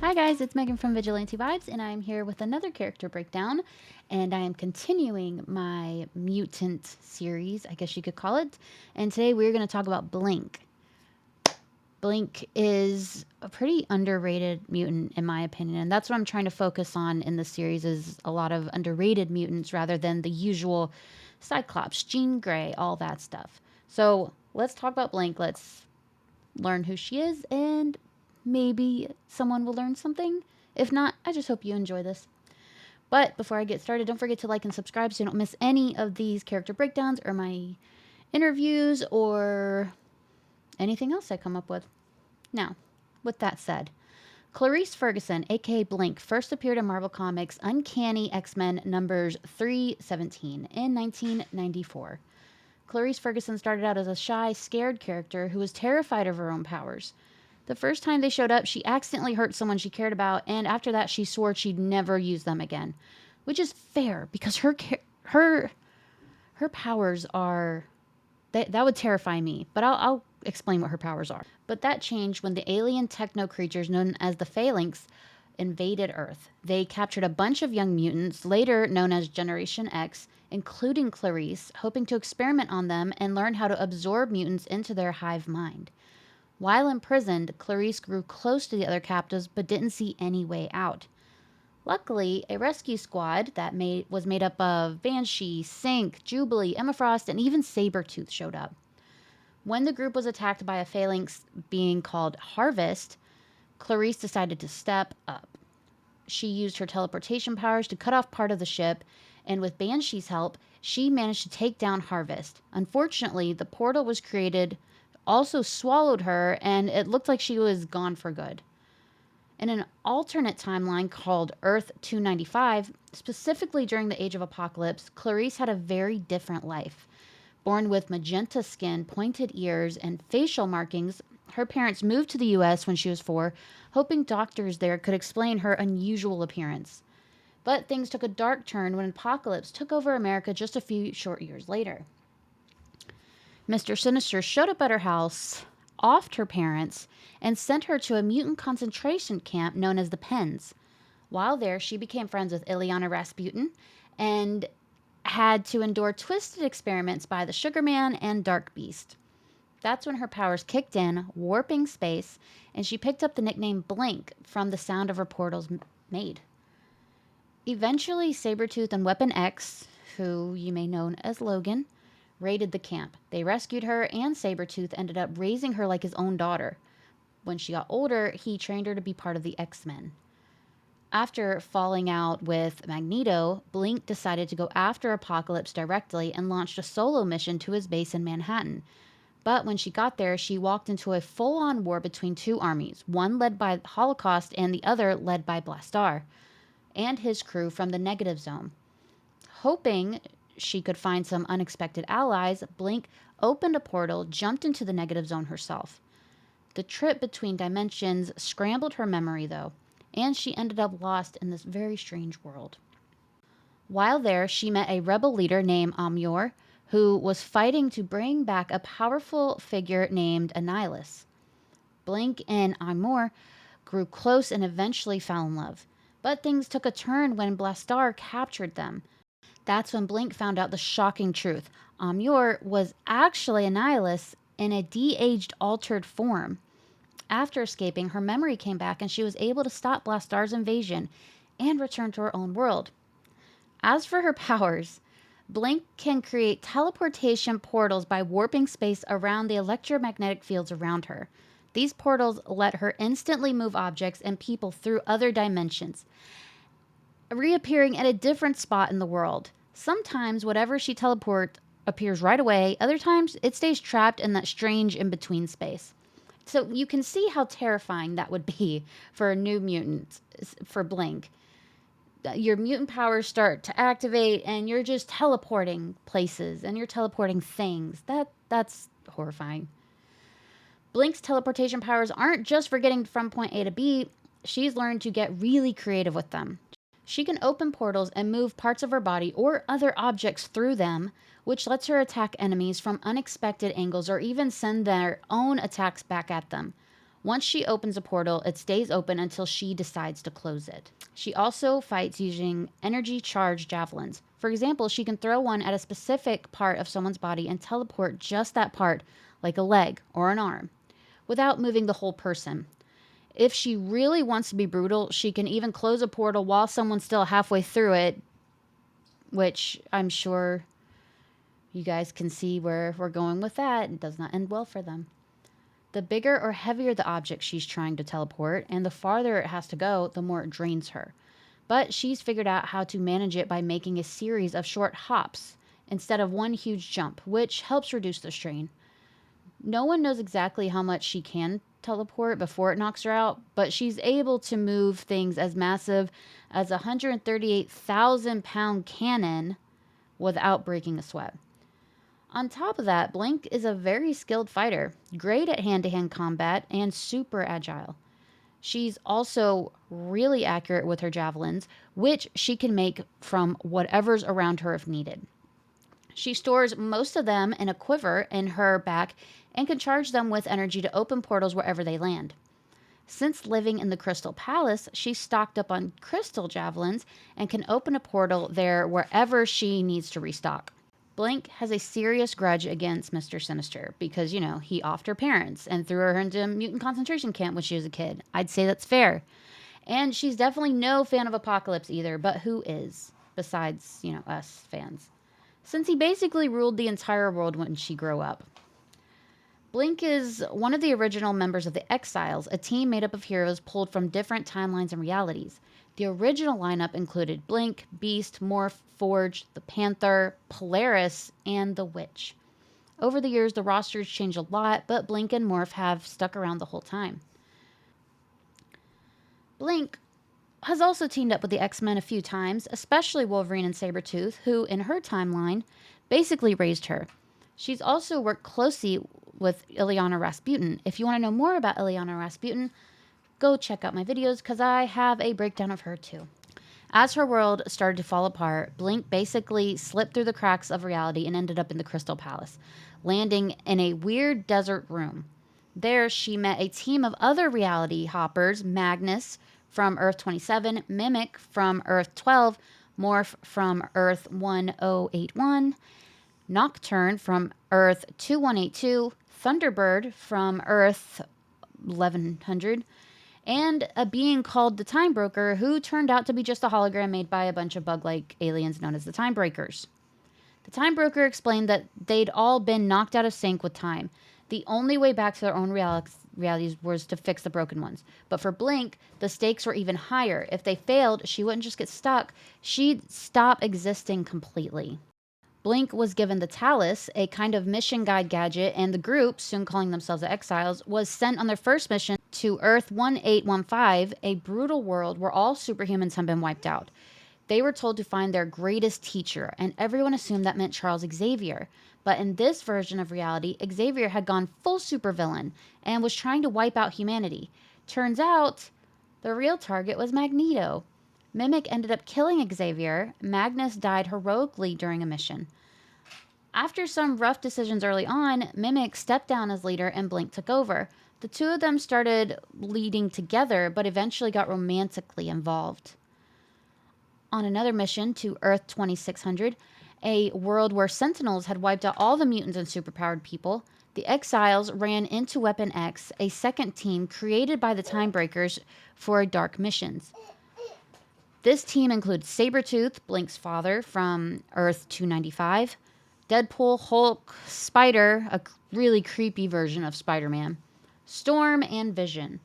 Hi guys, it's Megan from Vigilante Vibes, and I'm here with another character breakdown, and I am continuing my mutant series, I guess you could call it. And today we're going to talk about Blink. Blink is a pretty underrated mutant in my opinion, and that's what I'm trying to focus on in the series is a lot of underrated mutants rather than the usual Cyclops, Jean Grey, all that stuff. So let's talk about Blink. Let's learn who she is, and maybe someone will learn something. If not, I just hope you enjoy this. But before I get started, don't forget to like and subscribe so you don't miss any of these character breakdowns or my interviews or anything else I come up with. Now, with that said, Clarice Ferguson, aka Blink, first appeared in Marvel Comics Uncanny X-Men numbers 317 in 1994. Clarice Ferguson started out as a shy, scared character who was terrified of her own powers. The first time they showed up, she accidentally hurt someone she cared about, and after that, she swore she'd never use them again, which is fair because her powers are that would terrify me. But I'll explain what her powers are. But that changed when the alien techno creatures known as the Phalanx invaded Earth. They captured a bunch of young mutants, later known as Generation X, including Clarice, hoping to experiment on them and learn how to absorb mutants into their hive mind. While imprisoned, Clarice grew close to the other captives but didn't see any way out. Luckily, a rescue squad that was made up of Banshee, Sync, Jubilee, Emma Frost, and even Sabretooth showed up. When the group was attacked by a phalanx being called Harvest, Clarice decided to step up. She used her teleportation powers to cut off part of the ship, and with Banshee's help, she managed to take down Harvest. Unfortunately, the portal was created, also swallowed her, and it looked like she was gone for good. In an alternate timeline called Earth 295, specifically during the Age of Apocalypse, Clarice had a very different life. Born with magenta skin, pointed ears, and facial markings, her parents moved to the US when she was 4, hoping doctors there could explain her unusual appearance. But things took a dark turn when Apocalypse took over America just a few short years later. Mr. Sinister showed up at her house, offed her parents, and sent her to a mutant concentration camp known as the Pens. While there, she became friends with Ileana Rasputin and had to endure twisted experiments by the Sugar Man and Dark Beast. That's when her powers kicked in, warping space, and she picked up the nickname Blink from the sound of her portals made. Eventually, Sabretooth and Weapon X, who you may know as Logan, raided the camp. They rescued her, and Sabretooth ended up raising her like his own daughter. When she got older, he trained her to be part of the X-Men. After falling out with Magneto, Blink decided to go after Apocalypse directly and launched a solo mission to his base in Manhattan. But when she got there, she walked into a full-on war between two armies, one led by Holocaust and the other led by Blastar and his crew from the Negative Zone. Hoping she could find some unexpected allies, Blink opened a portal, jumped into the Negative Zone herself. The trip between dimensions scrambled her memory, though, and she ended up lost in this very strange world. While there, she met a rebel leader named Amur, who was fighting to bring back a powerful figure named Annihilus. Blink and Amur grew close and eventually fell in love. But things took a turn when Blastar captured them. That's when Blink found out the shocking truth. Amur was actually Annihilus in a de-aged, altered form. After escaping, her memory came back and she was able to stop Blastar's invasion and return to her own world. As for her powers, Blink can create teleportation portals by warping space around the electromagnetic fields around her. These portals let her instantly move objects and people through other dimensions, reappearing at a different spot in the world. Sometimes whatever she teleports appears right away, other times it stays trapped in that strange in-between space. So you can see how terrifying that would be for a new mutant, for Blink. Your mutant powers start to activate and you're just teleporting places and you're teleporting things. That's horrifying. Blink's teleportation powers aren't just for getting from point A to B. She's learned to get really creative with them. She can open portals and move parts of her body or other objects through them, which lets her attack enemies from unexpected angles or even send their own attacks back at them. Once she opens a portal, it stays open until she decides to close it. She also fights using energy charged javelins. For example, she can throw one at a specific part of someone's body and teleport just that part, like a leg or an arm, without moving the whole person. If she really wants to be brutal, she can even close a portal while someone's still halfway through it, which I'm sure you guys can see where we're going with that. It does not end well for them. The bigger or heavier the object she's trying to teleport, and the farther it has to go, the more it drains her. But she's figured out how to manage it by making a series of short hops instead of one huge jump, which helps reduce the strain. No one knows exactly how much she can teleport before it knocks her out, but she's able to move things as massive as a 138,000-pound cannon without breaking a sweat. On top of that, Blink is a very skilled fighter, great at hand to hand combat, and super agile. She's also really accurate with her javelins, which she can make from whatever's around her if needed. She stores most of them in a quiver in her back and can charge them with energy to open portals wherever they land. Since living in the Crystal Palace, she's stocked up on crystal javelins and can open a portal there wherever she needs to restock. Blink has a serious grudge against Mr. Sinister because, he offed her parents and threw her into a mutant concentration camp when she was a kid. I'd say that's fair. And she's definitely no fan of Apocalypse either, but who is? Besides, us fans. Since he basically ruled the entire world when she grew up. Blink is one of the original members of the Exiles, a team made up of heroes pulled from different timelines and realities. The original lineup included Blink, Beast, Morph, Forge, the Panther, Polaris, and the Witch. Over the years, the rosters changed a lot, but Blink and Morph have stuck around the whole time. Blink has also teamed up with the X-Men a few times, especially Wolverine and Sabretooth, who, in her timeline, basically raised her. She's also worked closely with Illyana Rasputin. If you want to know more about Illyana Rasputin, go check out my videos because I have a breakdown of her too. As her world started to fall apart, Blink basically slipped through the cracks of reality and ended up in the Crystal Palace, landing in a weird desert room. There, she met a team of other reality hoppers: Magnus from Earth 27, Mimic from Earth 12, Morph from Earth 1081, Nocturne from Earth 2182, Thunderbird from Earth 1100, and a being called the Time Broker, who turned out to be just a hologram made by a bunch of bug-like aliens known as the Time Breakers. The Time Broker explained that they'd all been knocked out of sync with time. The only way back to their own realities was to fix the broken ones. But for Blink, the stakes were even higher. If they failed, she wouldn't just get stuck, she'd stop existing completely. Blink was given the Talus, a kind of mission guide gadget, and the group, soon calling themselves the Exiles, was sent on their first mission to Earth 1815, a brutal world where all superhumans had been wiped out. They were told to find their greatest teacher, and everyone assumed that meant Charles Xavier. But in this version of reality, Xavier had gone full supervillain and was trying to wipe out humanity. Turns out, the real target was Magneto. Mimic ended up killing Xavier. Magnus died heroically during a mission. After some rough decisions early on, Mimic stepped down as leader and Blink took over. The two of them started leading together, but eventually got romantically involved. On another mission to Earth 2600, a world where Sentinels had wiped out all the mutants and superpowered people, the Exiles ran into Weapon X, a second team created by the Time Breakers for dark missions. This team includes Sabretooth, Blink's father, from Earth 295, Deadpool, Hulk, Spider, a really creepy version of Spider-Man, Storm, and Vision.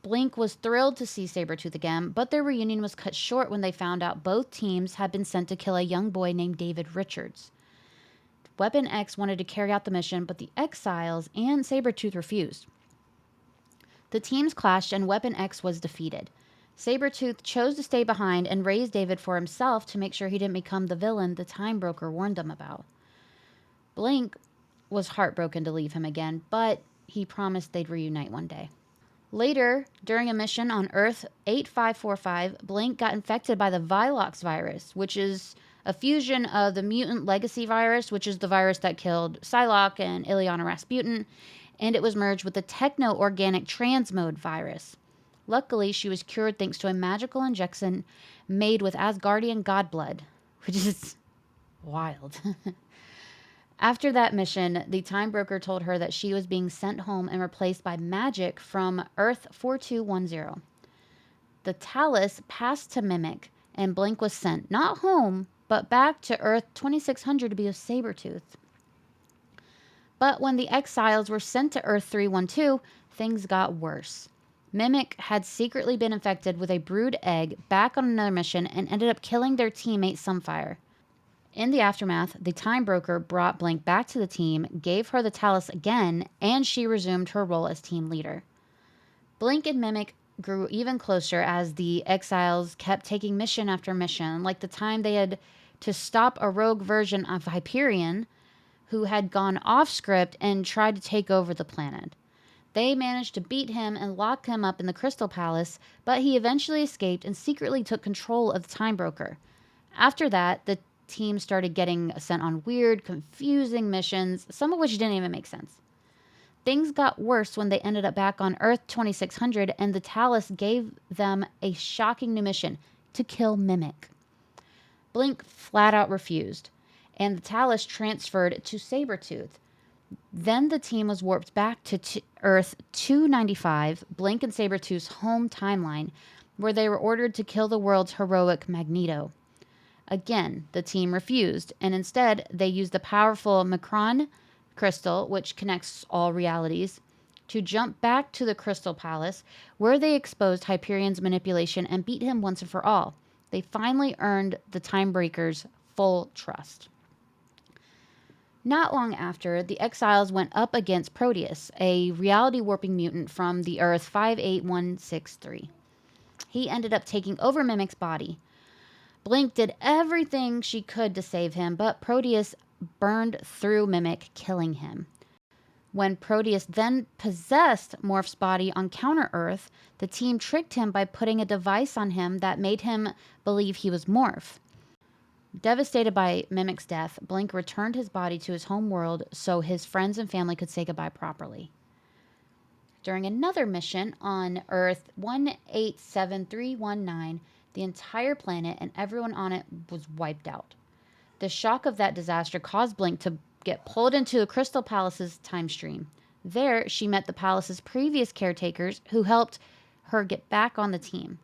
Blink was thrilled to see Sabretooth again, but their reunion was cut short when they found out both teams had been sent to kill a young boy named David Richards. Weapon X wanted to carry out the mission, but the Exiles and Sabretooth refused. The teams clashed and Weapon X was defeated. Sabretooth chose to stay behind and raise David for himself to make sure he didn't become the villain the Time Broker warned them about. Blink was heartbroken to leave him again, but he promised they'd reunite one day. Later, during a mission on Earth 8545, Blink got infected by the Vilox virus, which is a fusion of the mutant legacy virus, which is the virus that killed Psylocke and Illyana Rasputin, and it was merged with the techno-organic transmode virus. Luckily, she was cured thanks to a magical injection made with Asgardian god blood, which is wild. After that mission, the Time Broker told her that she was being sent home and replaced by magic from Earth 4210. The Talus passed to Mimic, and Blink was sent, not home, but back to Earth 2600 to be with Sabretooth. But when the exiles were sent to Earth 312, things got worse. Mimic had secretly been infected with a brood egg back on another mission and ended up killing their teammate Sunfire. In the aftermath, the Time Broker brought Blink back to the team, gave her the Talus again, and she resumed her role as team leader. Blink and Mimic grew even closer as the exiles kept taking mission after mission, like the time they had to stop a rogue version of Hyperion who had gone off script and tried to take over the planet. They managed to beat him and lock him up in the Crystal Palace, but he eventually escaped and secretly took control of the Time Broker. After that, the team started getting sent on weird, confusing missions, some of which didn't even make sense. Things got worse when they ended up back on Earth 2600, and the Talus gave them a shocking new mission to kill Mimic. Blink flat out refused, and the Talus transferred to Sabretooth. Then the team was warped back to Earth 295, Blink and Sabretooth's home timeline, where they were ordered to kill the world's heroic Magneto. Again, the team refused, and instead they used the powerful Macron crystal, which connects all realities, to jump back to the Crystal Palace, where they exposed Hyperion's manipulation and beat him once and for all. They finally earned the Time Breaker's full trust. Not long after, the exiles went up against Proteus, a reality warping mutant from the Earth 58163. He ended up taking over Mimic's body. Blink did everything she could to save him, but Proteus burned through Mimic, killing him. When Proteus then possessed Morph's body on Counter-Earth, the team tricked him by putting a device on him that made him believe he was Morph. Devastated by Mimic's death, Blink returned his body to his home world so his friends and family could say goodbye properly. During another mission on Earth 187319, the entire planet and everyone on it was wiped out. The shock of that disaster caused Blink to get pulled into the Crystal Palace's time stream. There, she met the palace's previous caretakers who helped her get back on the team.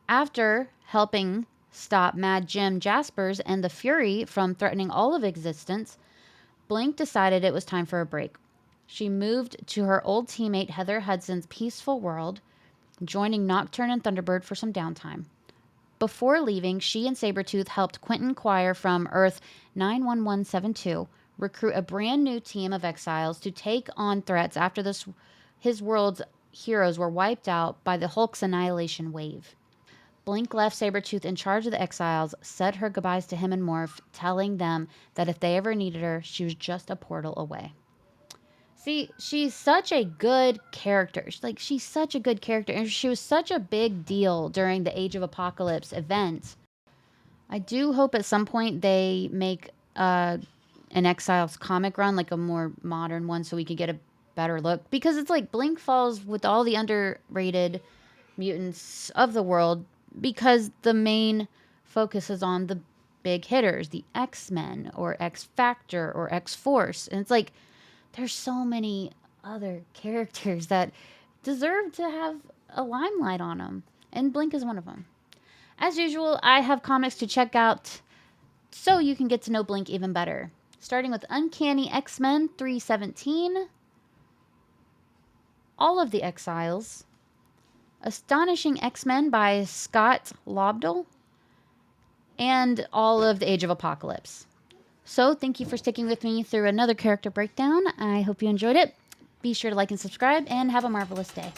After helping stop Mad Jim Jaspers and the Fury from threatening all of existence, Blink decided it was time for a break. She moved to her old teammate Heather Hudson's peaceful world, joining Nocturne and Thunderbird for some downtime. Before leaving, she and Sabretooth helped Quentin Quire from Earth 91172 recruit a brand new team of exiles to take on threats after his world's heroes were wiped out by the Hulk's annihilation wave. Blink left Sabretooth in charge of the exiles, said her goodbyes to him and Morph, telling them that if they ever needed her, she was just a portal away. See, she's such a good character. She's such a good character. And she was such a big deal during the Age of Apocalypse event. I do hope at some point they make an Exiles comic run, like a more modern one, so we could get a better look. Because it's like Blink falls with all the underrated mutants of the world because the main focus is on the big hitters, the X-Men or X-Factor or X-Force. And it's like, there's so many other characters that deserve to have a limelight on them. And Blink is one of them. As usual, I have comics to check out so you can get to know Blink even better. Starting with Uncanny X-Men 317, All of the Exiles, Astonishing X-Men by Scott Lobdell, and all of the Age of Apocalypse. So thank you for sticking with me through another character breakdown. I hope you enjoyed it. Be sure to like and subscribe, and have a marvelous day.